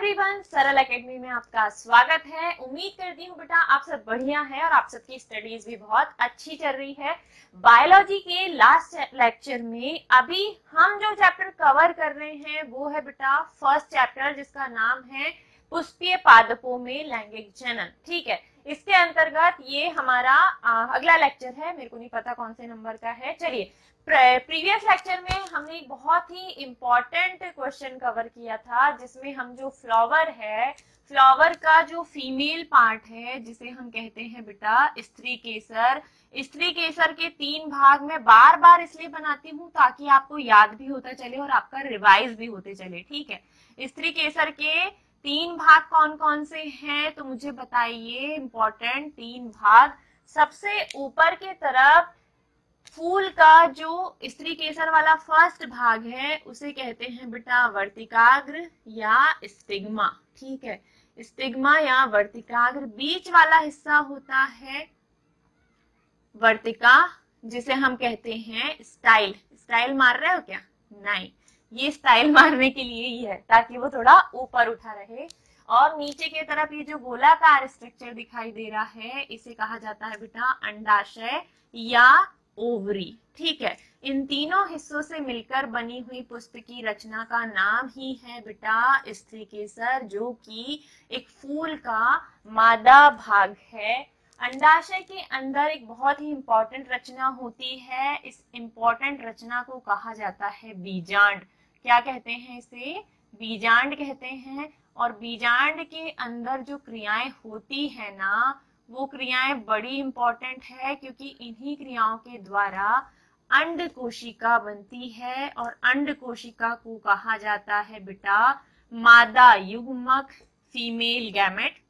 Everyone, सरल academy में आपका स्वागत है। उम्मीद करती हूँ बेटा आप सब बढ़िया हैं और आप सबकी स्टडीज भी बहुत अच्छी चल रही है। बायोलॉजी के लास्ट लेक्चर में अभी हम जो चैप्टर कवर कर रहे हैं वो है बेटा फर्स्ट चैप्टर, जिसका नाम है पुष्पीय पादपों में लैंगिक जनन। ठीक है, इसके अंतर्गत ये हमारा अगला लेक्चर है। मेरे को नहीं पता कौन से नंबर का है। चलिए, प्रीवियस लेक्चर में हमने एक बहुत ही इम्पोर्टेंट क्वेश्चन कवर किया था, जिसमें हम जो फ्लावर है, फ्लावर का जो फीमेल पार्ट है जिसे हम कहते हैं बेटा स्त्री केसर। स्त्री केसर के 3 भाग में बार बार इसलिए बनाती हूँ ताकि आपको याद भी होता चले और आपका रिवाइज भी होते चले। ठीक है, स्त्री केसर के 3 भाग कौन कौन से हैं तो मुझे बताइए। इंपॉर्टेंट 3 भाग। सबसे ऊपर के तरफ फूल का जो स्त्री केसर वाला फर्स्ट भाग है उसे कहते हैं बेटा वर्तिकाग्र या स्टिग्मा। ठीक है, स्टिग्मा या वर्तिकाग्र। बीच वाला हिस्सा होता है वर्तिका, जिसे हम कहते हैं स्टाइल। स्टाइल मार रहे हो क्या? नहीं, ये स्टाइल मारने के लिए ही है ताकि वो थोड़ा ऊपर उठा रहे। और नीचे की तरफ ये जो गोलाकार स्ट्रक्चर दिखाई दे रहा है इसे कहा जाता है बेटा अंडाशय या ओवरी। ठीक है, इन तीनों हिस्सों से मिलकर बनी हुई पुष्प की रचना का नाम ही है बेटा स्त्री केसर, जो कि एक फूल का मादा भाग है। अंडाशय के अंदर एक बहुत ही इंपॉर्टेंट रचना होती है। इस इंपॉर्टेंट रचना को कहा जाता है बीजांड। क्या कहते हैं इसे? बीजांड कहते हैं। और बीजांड के अंदर जो क्रियाएं होती है ना, वो क्रियाएं बड़ी इंपॉर्टेंट है, क्योंकि इन्हीं क्रियाओं के द्वारा अंड कोशिका बनती है। और अंड कोशिका को कहा जाता है बेटा मादा युग्मक, फीमेल गैमेट।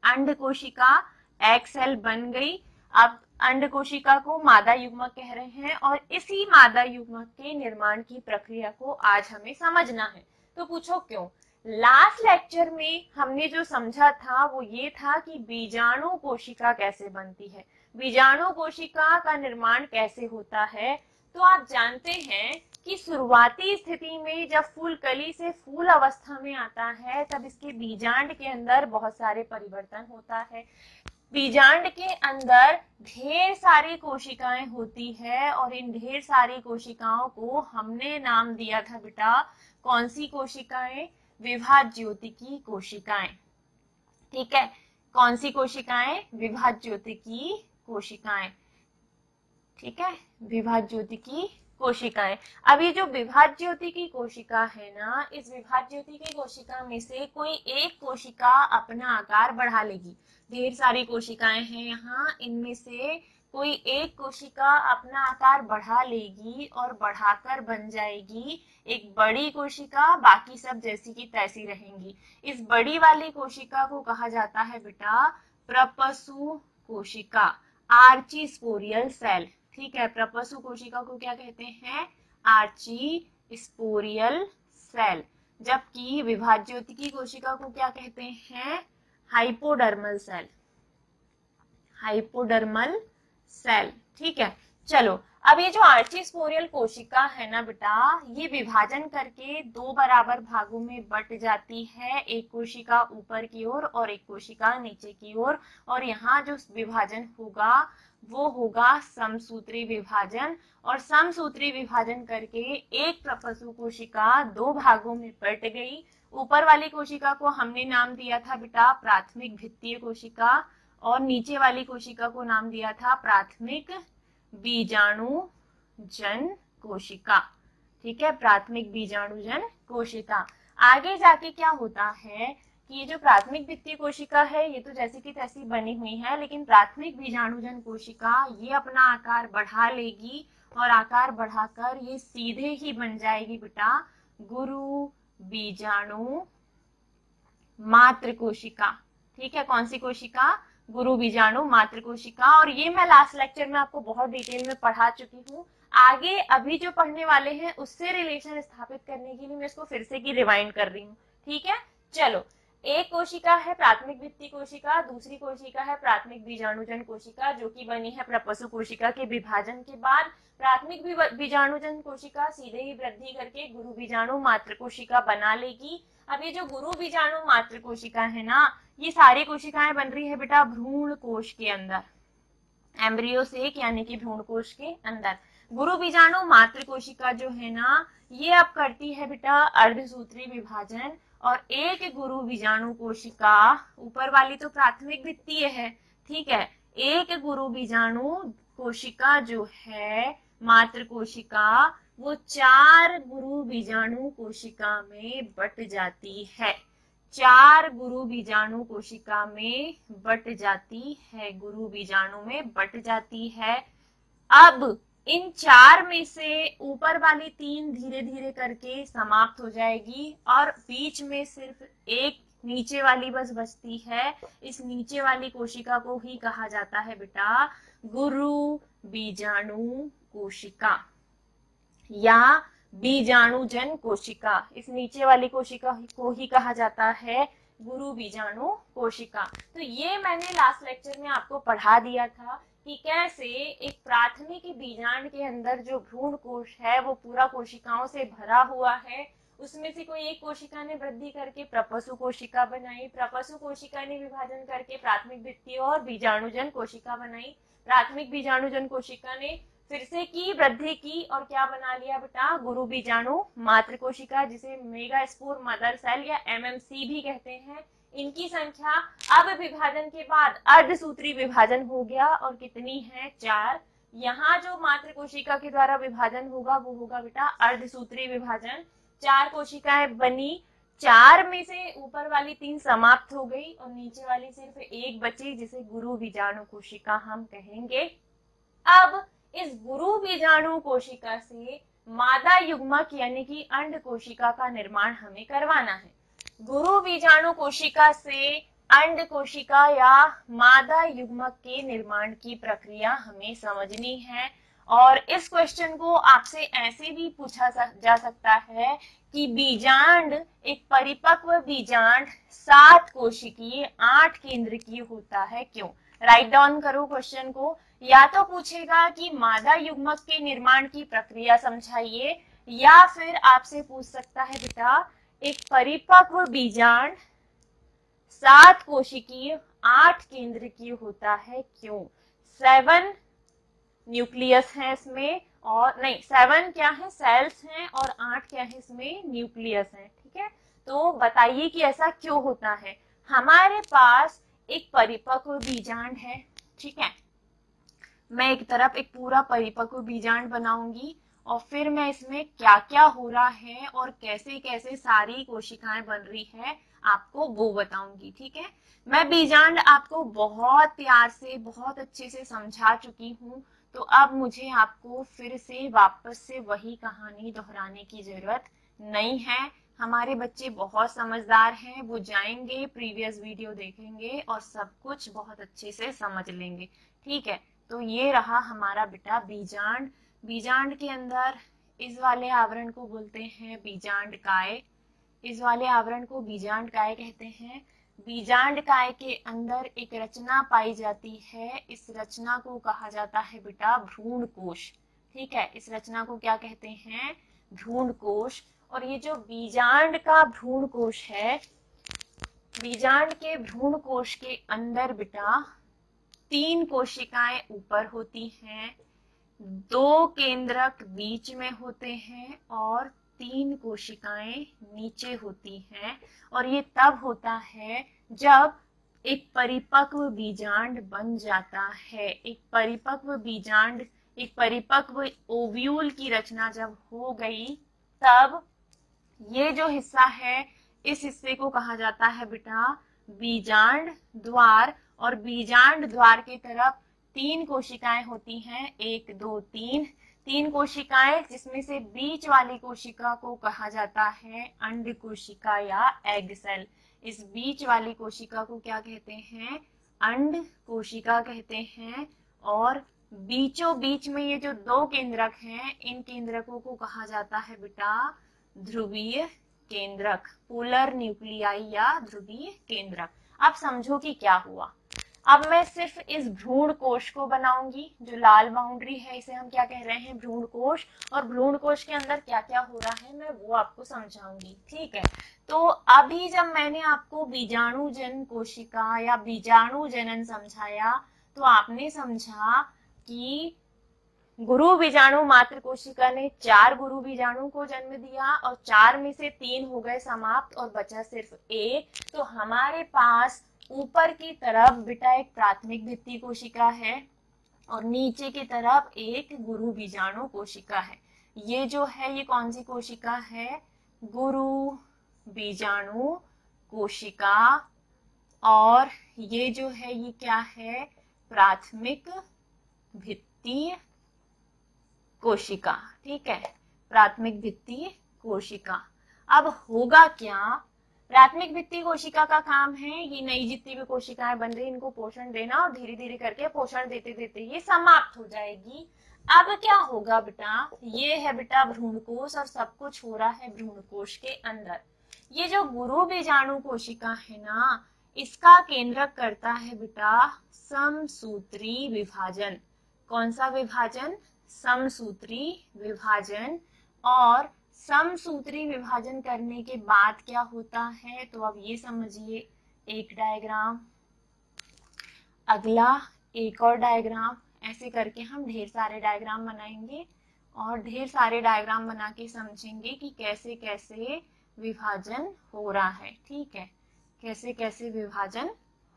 अंड कोशिका एग सेल बन गई। अब अंड कोशिका को मादा युग्मक कह रहे हैं और इसी मादा युग्मक के निर्माण की प्रक्रिया को आज हमें समझना है। तो पूछो क्यों? लास्ट लेक्चर में हमने जो समझा था वो ये था कि बीजाणु कोशिका कैसे बनती है, बीजाणु कोशिका का निर्माण कैसे होता है। तो आप जानते हैं कि शुरुआती स्थिति में जब फूल कली से फूल अवस्था में आता है तब इसके बीजांड के अंदर बहुत सारे परिवर्तन होता है। बीजांड के अंदर ढेर सारी कोशिकाएं होती है और इन ढेर सारी कोशिकाओं को हमने नाम दिया था बेटा कौन सी कोशिकाएं? विभाज्योतिकी कोशिकाएं। ठीक है, कौन सी कोशिकाएं? विभाज्योतिकी कोशिकाएं। ठीक है, विभाज्योतिकी कोशिकाएं। अब ये जो विभाज्योतिकी कोशिका है ना, इस विभाज्योतिकी कोशिका में से कोई एक कोशिका अपना आकार बढ़ा लेगी। ढेर सारी कोशिकाएं हैं यहाँ, इनमें से कोई एक कोशिका अपना आकार बढ़ा लेगी और बढ़ाकर बन जाएगी एक बड़ी कोशिका। बाकी सब जैसी की तैसी रहेंगी। इस बड़ी वाली कोशिका को कहा जाता है बेटा प्रपसु कोशिका, आर्चीस्पोरियल सेल। ठीक है, प्रपसु कोशिका को क्या कहते हैं? Archesporial cell. जबकि विभाज्योतिकी कोशिका को क्या कहते हैं? Hypodermal cell, hypodermal cell. ठीक है, चलो अब ये जो आर्चीस्पोरियल कोशिका है ना बेटा, ये विभाजन करके 2 बराबर भागों में बट जाती है। एक कोशिका ऊपर की ओर और एक कोशिका नीचे की ओर। और यहाँ जो विभाजन होगा वो होगा समसूत्री विभाजन। और समसूत्री विभाजन करके एक प्रपसु कोशिका 2 भागों में बट गई। ऊपर वाली कोशिका को हमने नाम दिया था बेटा प्राथमिक भित्तीय कोशिका और नीचे वाली कोशिका को नाम दिया था प्राथमिक बीजाणुजन कोशिका। ठीक है, प्राथमिक बीजाणुजन कोशिका। आगे जाके क्या होता है कि ये जो प्राथमिक भित्तीय कोशिका है ये तो जैसी की तैसी बनी हुई है, लेकिन प्राथमिक बीजाणुजन कोशिका ये अपना आकार बढ़ा लेगी और आकार बढ़ाकर ये सीधे ही बन जाएगी बेटा गुरु बीजाणु मात्र कोशिका। ठीक है, कौन सी कोशिका? गुरु बीजाणु मात्र कोशिका। और ये मैं लास्ट लेक्चर में आपको बहुत डिटेल में पढ़ा चुकी हूँ। आगे अभी जो पढ़ने वाले हैं उससे रिलेशन स्थापित करने के लिए मैं इसको फिर से की रिवाइंड कर रही हूँ। ठीक है, चलो, एक कोशिका है प्राथमिक भित्तीय कोशिका, दूसरी कोशिका है प्राथमिक बीजाणुजन कोशिका, जो कि बनी है प्रपसु कोशिका के विभाजन के बाद। प्राथमिक बीजाणुजन कोशिका सीधे ही वृद्धि करके गुरु बीजाणु मात्र कोशिका बना लेगी। अब ये जो गुरु बीजाणु मातृ कोशिका है ना, ये सारी कोशिकाएं बन रही है बेटा भ्रूण कोश के अंदर, एम्ब्रियो से यानी कि भ्रूण कोश के अंदर। गुरु बीजाणु मातृ कोशिका जो है ना, ये अब करती है बेटा अर्धसूत्री विभाजन, और एक गुरु बीजाणु कोशिका, ऊपर वाली तो प्राथमिक भित्तीय है, ठीक है, एक गुरु बीजाणु कोशिका जो है मातृ कोशिका, वो 4 गुरु बीजाणु कोशिका में बट जाती है, 4 गुरु बीजाणु कोशिका में बट जाती है, गुरु बीजाणु में बट जाती है। अब इन 4 में से ऊपर वाली 3 धीरे धीरे करके समाप्त हो जाएगी, और बीच में सिर्फ एक नीचे वाली बस बचती है। इस नीचे वाली कोशिका को ही कहा जाता है बेटा गुरु बीजाणु कोशिका या बीजाणुजन कोशिका। इस नीचे वाली कोशिका को ही कहा जाता है गुरु बीजाणु कोशिका। तो ये मैंने लास्ट लेक्चर में आपको पढ़ा दिया था कि कैसे एक प्राथमिक बीजांड के अंदर जो भ्रूण कोश है वो पूरा कोशिकाओं से भरा हुआ है, उसमें से कोई एक कोशिका ने वृद्धि करके प्रपसु कोशिका बनाई, प्रपसु कोशिका ने विभाजन करके प्राथमिक भित्तीय और बीजाणुजन कोशिका बनाई, प्राथमिक बीजाणुजन कोशिका ने फिर से की वृद्धि की और क्या बना लिया बेटा गुरु बीजाणु मातृ कोशिका, जिसे मेगा स्पोर मदर सेल या MMC भी कहते हैं। इनकी संख्या अब विभाजन के बाद अर्धसूत्री विभाजन हो गया, और कितनी है 4। यहाँ जो मातृ कोशिका के द्वारा विभाजन होगा वो होगा बेटा अर्धसूत्री विभाजन। 4 कोशिकाएं बनी, 4 में से ऊपर वाली 3 समाप्त हो गई और नीचे वाली सिर्फ एक बची, जिसे गुरु बीजाणु कोशिका हम कहेंगे। अब इस गुरु बीजाणु कोशिका से मादा युग्मक यानी कि अंड कोशिका का निर्माण हमें करवाना है। गुरु बीजाणु कोशिका से अंड कोशिका या मादा युग्मक के निर्माण की प्रक्रिया हमें समझनी है। और इस क्वेश्चन को आपसे ऐसे भी पूछा जा सकता है कि बीजांड, एक परिपक्व बीजांड 7 कोशिकीय 8 केंद्रकीय होता है, क्यों? राइट डाउन करो क्वेश्चन को। या तो पूछेगा कि मादा युग्मक के निर्माण की प्रक्रिया समझाइए, या फिर आपसे पूछ सकता है बेटा एक परिपक्व बीजांड 7 कोशिकीय 8 केंद्रकीय होता है, क्यों? 7 न्यूक्लियस है इसमें, और नहीं 7 क्या है सेल्स हैं, और 8 क्या है इसमें न्यूक्लियस है, ठीक है। तो बताइए कि ऐसा क्यों होता है। हमारे पास एक परिपक्व बीजांड है, ठीक है, मैं एक तरफ एक पूरा परिपक्व बीजांड बनाऊंगी और फिर मैं इसमें क्या क्या हो रहा है और कैसे कैसे सारी कोशिकाएं बन रही है आपको वो बताऊंगी, ठीक है। मैं बीजांड आपको बहुत प्यार से बहुत अच्छे से समझा चुकी हूँ, तो अब मुझे आपको फिर से वापस से वही कहानी दोहराने की जरूरत नहीं है। हमारे बच्चे बहुत समझदार हैं, वो जाएंगे प्रीवियस वीडियो देखेंगे और सब कुछ बहुत अच्छे से समझ लेंगे, ठीक है। तो ये रहा हमारा बेटा बीजांड। बीजांड के अंदर इस वाले आवरण को बोलते हैं बीजांड काय, इस वाले आवरण को बीजांड काय कहते हैं। बीजांड काय के अंदर एक रचना पाई जाती है, इस रचना को कहा जाता है बेटा भ्रूण कोश, ठीक है। इस रचना को क्या कहते हैं? भ्रूण कोश। और ये जो बीजांड का भ्रूण कोश है, बीजांड के भ्रूण कोश के अंदर बेटा 3 कोशिकाएं ऊपर होती हैं, 2 केंद्रक बीच में होते हैं और 3 कोशिकाएं नीचे होती हैं। और ये तब होता है जब एक परिपक्व बीजांड बन जाता है। एक परिपक्व बीजांड, एक परिपक्व ओव्यूल की रचना जब हो गई, तब ये जो हिस्सा है, इस हिस्से को कहा जाता है बेटा बीजांड द्वार। और बीजांड द्वार के तरफ 3 कोशिकाएं होती हैं, 1 2 3 कोशिकाएं, जिसमें से बीच वाली कोशिका को कहा जाता है अंड कोशिका या एग सेल। इस बीच वाली कोशिका को क्या कहते हैं? अंड कोशिका कहते हैं। और बीचों बीच में ये जो 2 केंद्रक हैं, इन केंद्रकों को कहा जाता है बेटा ध्रुवीय केंद्रक, पोलर न्यूक्लियाई या ध्रुवीय केंद्रक। अब समझो कि क्या हुआ। अब मैं सिर्फ इस भ्रूण कोश को बनाऊंगी, जो लाल बाउंड्री है इसे हम क्या कह रहे हैं, भ्रूण कोश, और भ्रूण कोश के अंदर क्या क्या हो रहा है मैं वो आपको समझाऊंगी। ठीक है, तो अभी जब मैंने आपको बीजाणु जन कोशिका या बीजाणु जनन समझाया तो आपने समझा कि गुरु बीजाणु मात्र कोशिका ने 4 गुरु बीजाणु को जन्म दिया और 4 में से 3 हो गए समाप्त और बचा सिर्फ एक। तो हमारे पास ऊपर की तरफ बेटा एक प्राथमिक भित्ति कोशिका है और नीचे की तरफ एक गुरु बीजाणु कोशिका है। ये जो है ये कौन सी कोशिका है, गुरु बीजाणु कोशिका, और ये जो है ये क्या है, प्राथमिक भित्ति कोशिका। ठीक है, प्राथमिक भित्ति कोशिका। अब होगा क्या, प्राथमिक भित्ति कोशिका का काम है ये नई जितनी भी कोशिकाएं बन रही इनको पोषण देना और धीरे धीरे करके पोषण देते देते ये समाप्त हो जाएगी। अब क्या होगा बेटा, ये है बेटा भ्रूणकोश और सब कुछ हो रहा है भ्रूणकोश के अंदर। ये जो गुरु बीजाणु कोशिका है ना, इसका केंद्रक करता है बेटा समसूत्री विभाजन। कौन सा विभाजन, समसूत्री विभाजन। और समसूत्री विभाजन करने के बाद क्या होता है, तो अब ये समझिए, एक डायग्राम, अगला एक और डायग्राम, ऐसे करके हम ढेर सारे डायग्राम बनाएंगे और ढेर सारे डायग्राम बना के समझेंगे कि कैसे कैसे विभाजन हो रहा है। ठीक है, कैसे कैसे विभाजन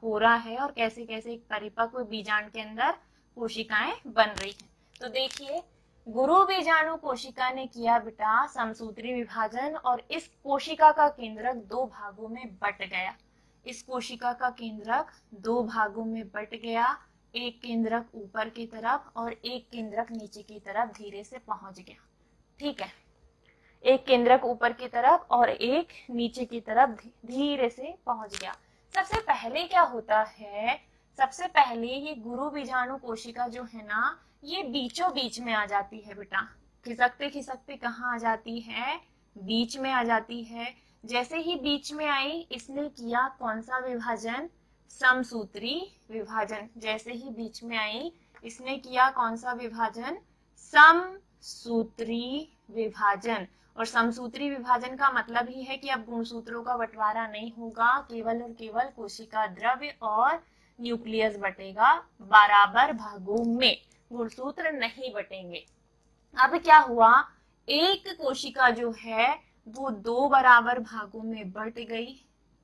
हो रहा है और कैसे कैसे एक परिपक्व बीजांड के अंदर कोशिकाएं बन रही हैं। तो देखिए, गुरु बीजाणु कोशिका ने किया बेटा समसूत्री विभाजन और इस कोशिका का केंद्रक 2 भागों में बट गया। इस कोशिका का केंद्रक 2 भागों में बट गया, एक केंद्रक ऊपर की तरफ और एक केंद्रक नीचे की तरफ धीरे से पहुंच गया। ठीक है, एक केंद्रक ऊपर की तरफ और एक नीचे की तरफ धीरे से पहुंच गया। सबसे पहले क्या होता है, सबसे पहले ये गुरु बीजाणु कोशिका जो है ना, ये बीचों बीच में आ जाती है बेटा। खिसकते खिसकते कहाँ आ जाती है, बीच में आ जाती है। जैसे ही बीच में आई इसने किया कौन सा विभाजन, समसूत्री विभाजन। जैसे ही बीच में आई इसने किया कौन सा विभाजन, समसूत्री विभाजन। और समसूत्री विभाजन का मतलब ही है कि अब गुणसूत्रों का बंटवारा नहीं होगा, केवल और केवल कोशिका द्रव्य और न्यूक्लियस बटेगा बराबर भागों में, गुणसूत्र नहीं बटेंगे। अब क्या हुआ, एक कोशिका जो है वो 2 बराबर भागों में बट गई,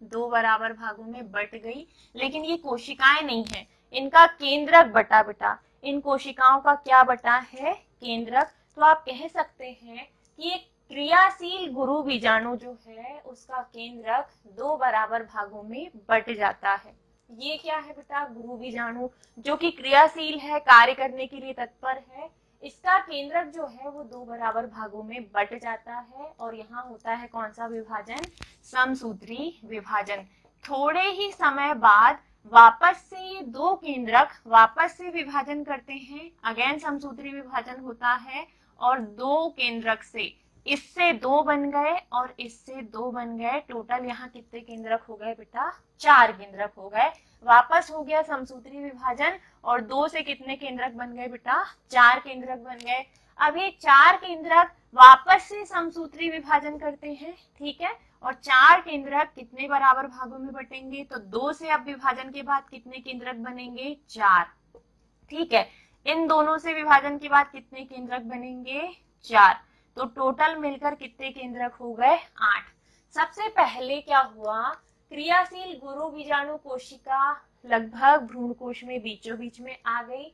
2 बराबर भागों में बट गई, लेकिन ये कोशिकाएं नहीं है, इनका केंद्रक बटा बेटा। इन कोशिकाओं का क्या बटा है, केंद्रक। तो आप कह सकते हैं कि एक क्रियाशील गुरु बीजाणु जो है उसका केंद्रक 2 बराबर भागों में बट जाता है। ये क्या है बेटा, गुरु बीजाणु जो कि क्रियाशील है, कार्य करने के लिए तत्पर है, इसका केंद्रक जो है वो 2 बराबर भागों में बट जाता है और यहाँ होता है कौन सा विभाजन, समसूत्री विभाजन। थोड़े ही समय बाद वापस से ये 2 केंद्रक वापस से विभाजन करते हैं, अगेन समसूत्री विभाजन होता है और 2 केंद्रक से इससे 2 बन गए और इससे 2 बन गए। टोटल यहाँ कितने केंद्रक हो गए बेटा, 4 केंद्रक हो गए। वापस हो गया समसूत्री विभाजन और 2 से कितने केंद्रक बन गए बेटा, 4 केंद्रक बन गए। अब ये 4 केंद्रक वापस से समसूत्री विभाजन करते हैं। ठीक है, और 4 केंद्रक कितने बराबर भागों में बटेंगे, तो 2 से अब विभाजन के बाद कितने केंद्रक बनेंगे, 4। ठीक है, इन दोनों से विभाजन के बाद कितने केंद्रक बनेंगे, 4। तो टोटल मिलकर कितने केंद्रक हो गए, 8। सबसे पहले क्या हुआ, क्रियाशील गुरु बीजाणु कोशिका लगभग भ्रूणकोश में बीचों बीच में आ गई।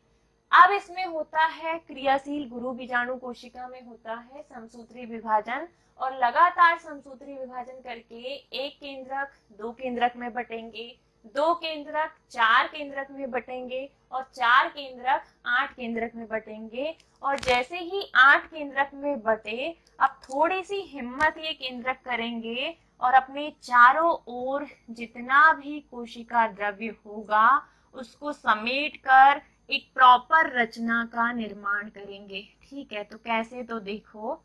अब इसमें होता है, क्रियाशील गुरु बीजाणु कोशिका में होता है समसूत्री विभाजन और लगातार समसूत्री विभाजन करके एक केंद्रक 2 केंद्रक में बटेंगे, 2 केंद्रक 4 केंद्रक में बटेंगे और 4 केंद्रक 8 केंद्रक में बटेंगे। और जैसे ही 8 केंद्रक में बटे, अब थोड़ी सी हिम्मत ये केंद्रक करेंगे और अपने चारों ओर जितना भी कोशिका द्रव्य होगा उसको समेट कर एक प्रॉपर रचना का निर्माण करेंगे। ठीक है, तो कैसे, तो देखो,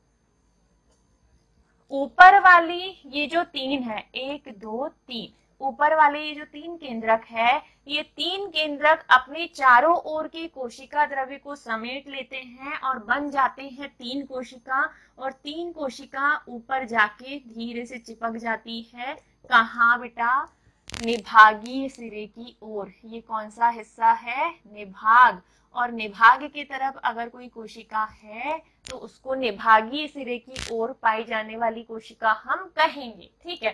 ऊपर वाली ये जो 3 है, 1 2 3, ऊपर वाले ये जो 3 केंद्रक है, ये 3 केंद्रक अपने चारों ओर के कोशिका द्रव्य को समेट लेते हैं और बन जाते हैं 3 कोशिका, और 3 कोशिका ऊपर जाके धीरे से चिपक जाती है। कहाँ बेटा? निभागीय सिरे की ओर। ये कौन सा हिस्सा है? निभाग। और निभाग की तरफ अगर कोई कोशिका है तो उसको निभागीय सिरे की ओर पाई जाने वाली कोशिका हम कहेंगे। ठीक है,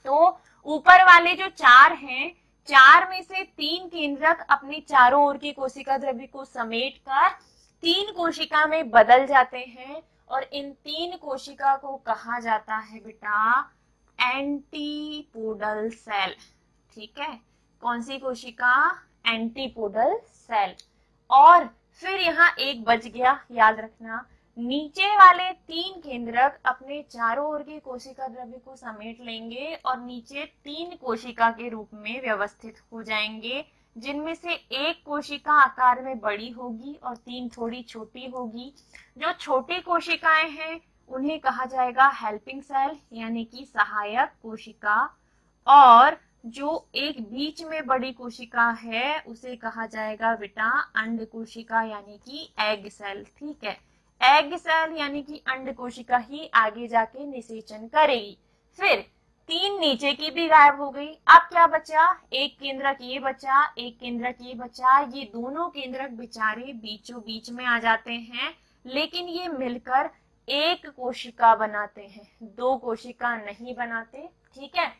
तो ऊपर वाले जो 4 हैं, 4 में से 3 केंद्रक अपने चारों ओर की कोशिका द्रव्य को समेटकर 3 कोशिका में बदल जाते हैं, और इन 3 कोशिका को कहा जाता है बेटा एंटीपोडल सेल। ठीक है, कौन सी कोशिका? Antipodal cell. और फिर यहाँ एक बच गया, याद रखना, नीचे वाले 3 केंद्रक अपने चारों ओर के कोशिका द्रव्य को समेट लेंगे और नीचे 3 कोशिका के रूप में व्यवस्थित हो जाएंगे, जिनमें से एक कोशिका आकार में बड़ी होगी और 3 थोड़ी छोटी होगी। जो छोटी कोशिकाएं हैं उन्हें कहा जाएगा हेल्पिंग सेल यानी कि सहायक कोशिका, और जो एक बीच में बड़ी कोशिका है उसे कहा जाएगा बेटा अंड कोशिका यानी कि एग सेल। ठीक है, एग सेल यानी कि अंड कोशिका ही आगे जाके निषेचन करेगी। फिर 3 नीचे की भी गायब हो गई। अब क्या बचा? एक केंद्रक ये बचा, एक केंद्रक ये बचा। ये दोनों केंद्रक बेचारे बीचों बीच में आ जाते हैं, लेकिन ये मिलकर एक कोशिका बनाते हैं, 2 कोशिका नहीं बनाते। ठीक है,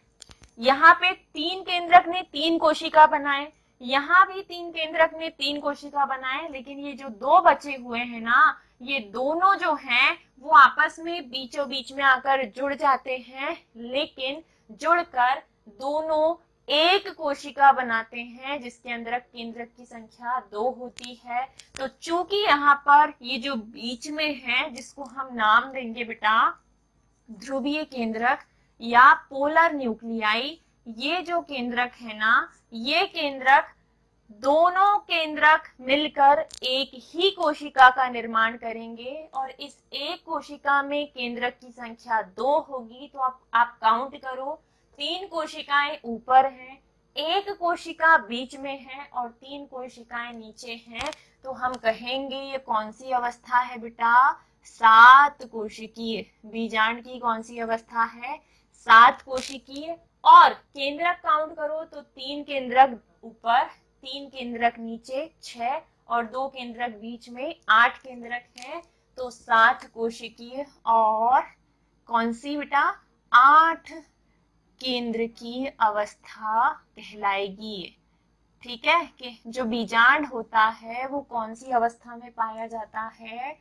यहाँ पे 3 केंद्रक ने 3 कोशिका बनाए, यहाँ भी 3 केंद्रक ने 3 कोशिका बनाए, लेकिन ये जो 2 बचे हुए हैं ना, ये दोनों जो हैं वो आपस में बीचों बीच में आकर जुड़ जाते हैं, लेकिन जुड़कर दोनों एक कोशिका बनाते हैं जिसके अंदर केंद्रक की संख्या 2 होती है। तो चूंकि यहाँ पर ये जो बीच में है, जिसको हम नाम देंगे बेटा ध्रुवीय केंद्रक या पोलर न्यूक्लियाई, ये जो केंद्रक है ना, ये केंद्रक दोनों केंद्रक मिलकर एक ही कोशिका का निर्माण करेंगे, और इस एक कोशिका में केंद्रक की संख्या 2 होगी। तो आप काउंट करो, 3 कोशिकाएं ऊपर हैं, एक कोशिका बीच में है और 3 कोशिकाएं नीचे हैं। तो हम कहेंगे ये कौन सी अवस्था है बेटा? 7 कोशिकीय। बीजांड की कौन सी अवस्था है? 7 कोशिकीय। और केंद्रक काउंट करो तो 3 केंद्रक ऊपर, 3 केंद्रक नीचे, 6, और 2 केंद्रक बीच में, 8 केंद्रक हैं। तो 7 कोशिकीय और कौन सी बेटा? 8 केंद्र की अवस्था कहलाएगी। ठीक है, कि जो बीजांड होता है वो कौन सी अवस्था में पाया जाता है?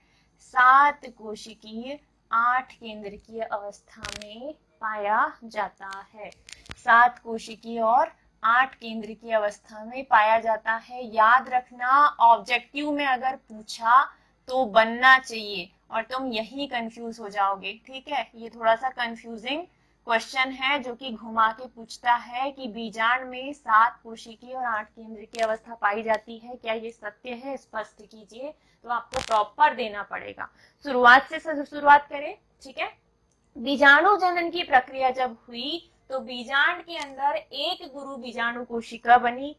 7 कोशिकीय 8 केंद्र की अवस्था में पाया जाता है। 7 कोशिकीय और 8 केंद्र की अवस्था में पाया जाता है। याद रखना, ऑब्जेक्टिव में अगर पूछा तो बनना चाहिए, और तुम यही कंफ्यूज हो जाओगे। ठीक है, ये थोड़ा सा कंफ्यूजिंग क्वेश्चन है जो कि घुमा के पूछता है कि बीजांड में 7 कोशिकीय और 8 केंद्र की अवस्था पाई जाती है, क्या ये सत्य है? स्पष्ट कीजिए। तो आपको प्रॉपर देना पड़ेगा। शुरुआत से शुरुआत करें। ठीक है, बीजाणु जनन की प्रक्रिया जब हुई तो बीजांड के अंदर एक गुरु बीजाणु कोशिका बनी।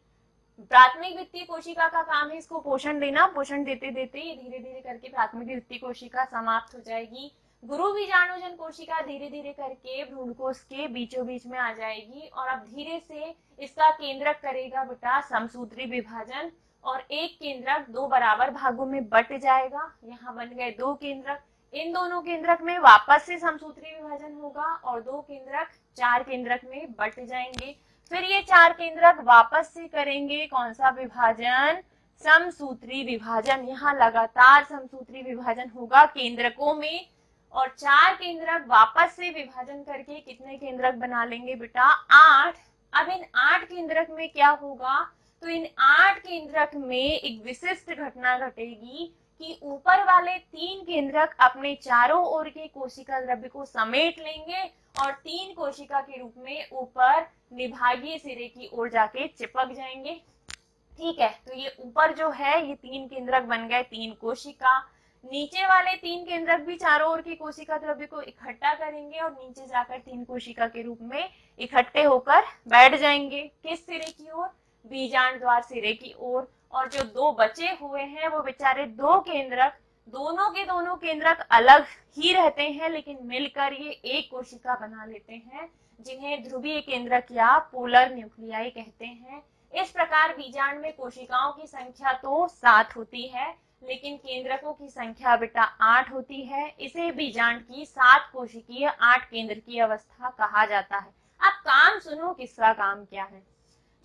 प्राथमिक द्वितीय कोशिका का काम है इसको पोषण देना। पोषण देते देते ये धीरे धीरे करके प्राथमिक द्वितीय कोशिका समाप्त हो जाएगी। गुरु बीजाणुजन कोशिका धीरे धीरे करके भ्रूणकोश के बीचों बीच में आ जाएगी, और अब धीरे से इसका केंद्रक करेगा बेटा समसूत्री विभाजन, और एक केंद्रक 2 बराबर भागों में बट जाएगा। यहाँ बन गए 2 केंद्रक। इन दोनों केंद्रक में वापस से समसूत्री विभाजन होगा और 2 केंद्रक 4 केंद्रक में बट जाएंगे। फिर ये 4 केंद्रक वापस से करेंगे कौन सा विभाजन? समसूत्री विभाजन। यहाँ लगातार समसूत्री विभाजन होगा केंद्रकों में, और 4 केंद्रक वापस से विभाजन करके कितने केंद्रक बना लेंगे बेटा? 8। अब इन 8 केंद्रक में क्या होगा? तो इन 8 केंद्रक में एक विशिष्ट घटना घटेगी कि ऊपर वाले 3 केंद्रक अपने चारों ओर के कोशिका द्रव्य को समेट लेंगे और 3 कोशिका के रूप में ऊपर निभागीय सिरे की ओर जाके चिपक जाएंगे। ठीक है, तो ये ऊपर जो है ये 3 केंद्रक बन गए 3 कोशिका। नीचे वाले 3 केंद्रक भी चारों ओर की कोशिका द्रव्य को इकट्ठा करेंगे और नीचे जाकर 3 कोशिका के रूप में इकट्ठे होकर बैठ जाएंगे। किस सिरे की ओर? बीजांड द्वार सिरे की ओर। और जो 2 बचे हुए हैं वो बेचारे 2 केंद्रक, दोनों के दोनों केंद्रक अलग ही रहते हैं लेकिन मिलकर ये एक कोशिका बना लेते हैं, जिन्हें ध्रुवीय केंद्रक या पोलर न्यूक्लियाई कहते हैं। इस प्रकार बीजांड में कोशिकाओं की संख्या तो 7 होती है लेकिन केंद्रकों की संख्या बेटा 8 होती है। इसे बीजांड की 7 कोशिकीय 8 केंद्र की अवस्था कहा जाता है। अब काम सुनो, किसका काम क्या है।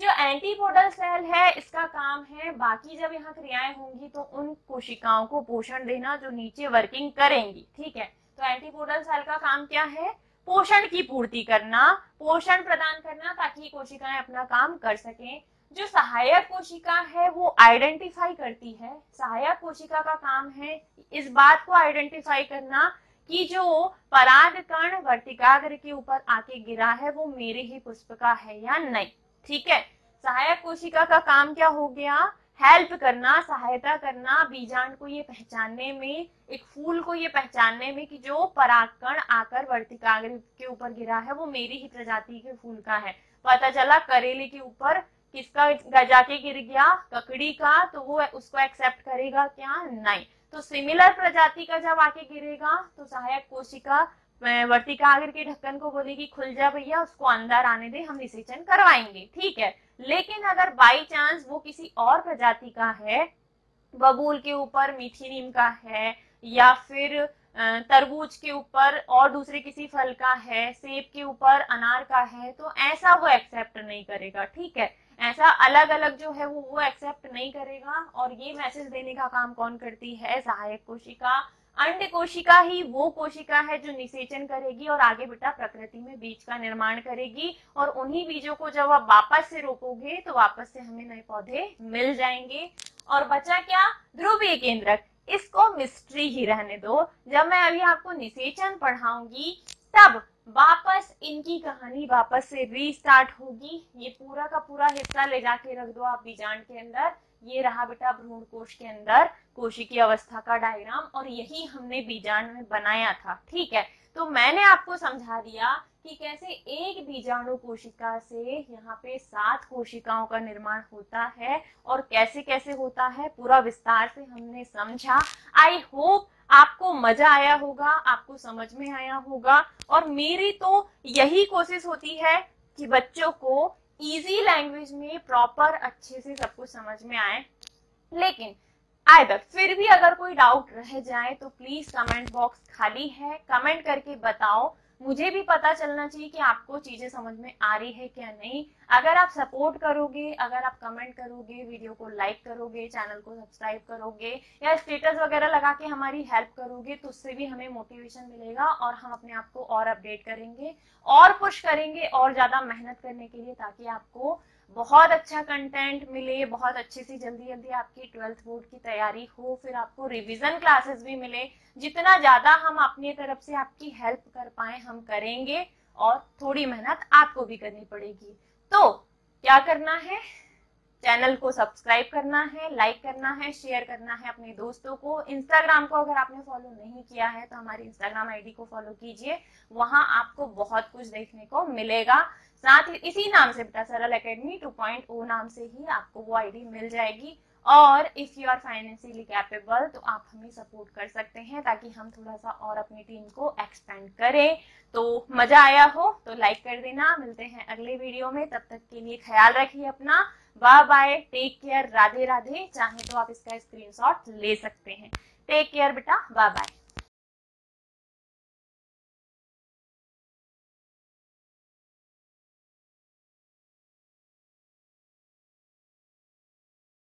जो एंटीपोडल सेल है इसका काम है, बाकी जब यहाँ क्रियाएं होंगी तो उन कोशिकाओं को पोषण देना जो नीचे वर्किंग करेंगी, ठीक है। तो एंटीपोडल सेल का काम क्या है? पोषण की पूर्ति करना, पोषण प्रदान करना ताकि कोशिकाएं अपना काम कर सकें। जो सहायक कोशिका है वो आइडेंटिफाई करती है। सहायक कोशिका का काम है इस बात को आइडेंटिफाई करना कि जो पराग कण वर्तिकाग्र के ऊपर आके गिरा है वो मेरे ही पुष्प का है या नहीं, ठीक है। सहायक कोशिका का काम क्या हो गया? हेल्प करना, सहायता करना बीजांड को ये पहचानने में, एक फूल को ये पहचानने में कि जो परागकण आकर वर्तिकाग्र के ऊपर गिरा है वो मेरी ही प्रजाति के फूल का है। पता चला करेले के ऊपर किसका जाके गिर गया? ककड़ी का, तो वो उसको एक्सेप्ट करेगा क्या? नहीं। तो सिमिलर प्रजाति का जब आके गिरेगा तो सहायक कोशिका वर्तिकाग्र के ढक्कन को बोलेगी खुल जा भैया, उसको अंदर आने दे, हम निषेचन करवाएंगे, ठीक है। लेकिन अगर बाई चांस वो किसी और प्रजाति का है, बबूल के ऊपर मीठी नीम का है या फिर तरबूज के ऊपर और दूसरे किसी फल का है, सेब के ऊपर अनार का है, तो ऐसा वो एक्सेप्ट नहीं करेगा, ठीक है। ऐसा अलग अलग जो है वो एक्सेप्ट नहीं करेगा। और ये मैसेज देने का काम कौन करती है? सहायक कोशिका। अंड कोशिका ही वो कोशिका है जो निषेचन करेगी और आगे बेटा प्रकृति में बीज का निर्माण करेगी और उन्हीं बीजों को जब आप वापस से रोपोगे तो वापस से हमें नए पौधे मिल जाएंगे। और बचा क्या? ध्रुवीय केंद्रक। इसको मिस्ट्री ही रहने दो, जब मैं अभी आपको निषेचन पढ़ाऊंगी तब वापस इनकी कहानी वापस से रीस्टार्ट होगी। ये पूरा का पूरा हिस्सा ले जाके रख दो आप बीजांड के अंदर। ये रहा बेटा भ्रूण कोश के अंदर कोशिकीय अवस्था का डायग्राम और यही हमने बीजांड में बनाया था, ठीक है। तो मैंने आपको समझा दिया कि कैसे एक बीजाणु कोशिका से यहाँ पे 7 कोशिकाओं का निर्माण होता है और कैसे कैसे होता है पूरा विस्तार से हमने समझा। आई होप आपको मजा आया होगा, आपको समझ में आया होगा। और मेरी तो यही कोशिश होती है कि बच्चों को इजी लैंग्वेज में प्रॉपर अच्छे से सब कुछ समझ में आए। लेकिन आइदर फिर भी अगर कोई डाउट रह जाए तो प्लीज कमेंट बॉक्स खाली है, कमेंट करके बताओ। मुझे भी पता चलना चाहिए कि आपको चीजें समझ में आ रही है क्या नहीं। अगर आप सपोर्ट करोगे, अगर आप कमेंट करोगे, वीडियो को लाइक करोगे, चैनल को सब्सक्राइब करोगे या स्टेटस वगैरह लगा के हमारी हेल्प करोगे तो उससे भी हमें मोटिवेशन मिलेगा और हम अपने आप को और अपडेट करेंगे और पुश करेंगे और ज्यादा मेहनत करने के लिए, ताकि आपको बहुत अच्छा कंटेंट मिले, बहुत अच्छे से जल्दी जल्दी आपकी 12th बोर्ड की तैयारी हो, फिर आपको रिवीजन क्लासेस भी मिले। जितना ज्यादा हम अपनी तरफ से आपकी हेल्प कर पाए हम करेंगे और थोड़ी मेहनत आपको भी करनी पड़ेगी। तो क्या करना है? चैनल को सब्सक्राइब करना है, लाइक करना है, शेयर करना है अपने दोस्तों को। इंस्टाग्राम को अगर आपने फॉलो नहीं किया है तो हमारी इंस्टाग्राम आईडी को फॉलो कीजिए, वहां आपको बहुत कुछ देखने को मिलेगा। साथ ही इसी नाम से बेटा सरल एकेडमी 2.0 नाम से ही आपको वो आईडी मिल जाएगी। और if you are financially capable तो आप हमें सपोर्ट कर सकते हैं ताकि हम थोड़ा सा और अपनी टीम को एक्सपेंड करें। तो मजा आया हो तो लाइक कर देना। मिलते हैं अगले वीडियो में, तब तक के लिए ख्याल रखिए अपना। Bye bye, take care, Radhe Radhe. चाहे तो आप इसका स्क्रीनशॉट ले सकते हैं। टेक केयर बेटा, बाय बाय।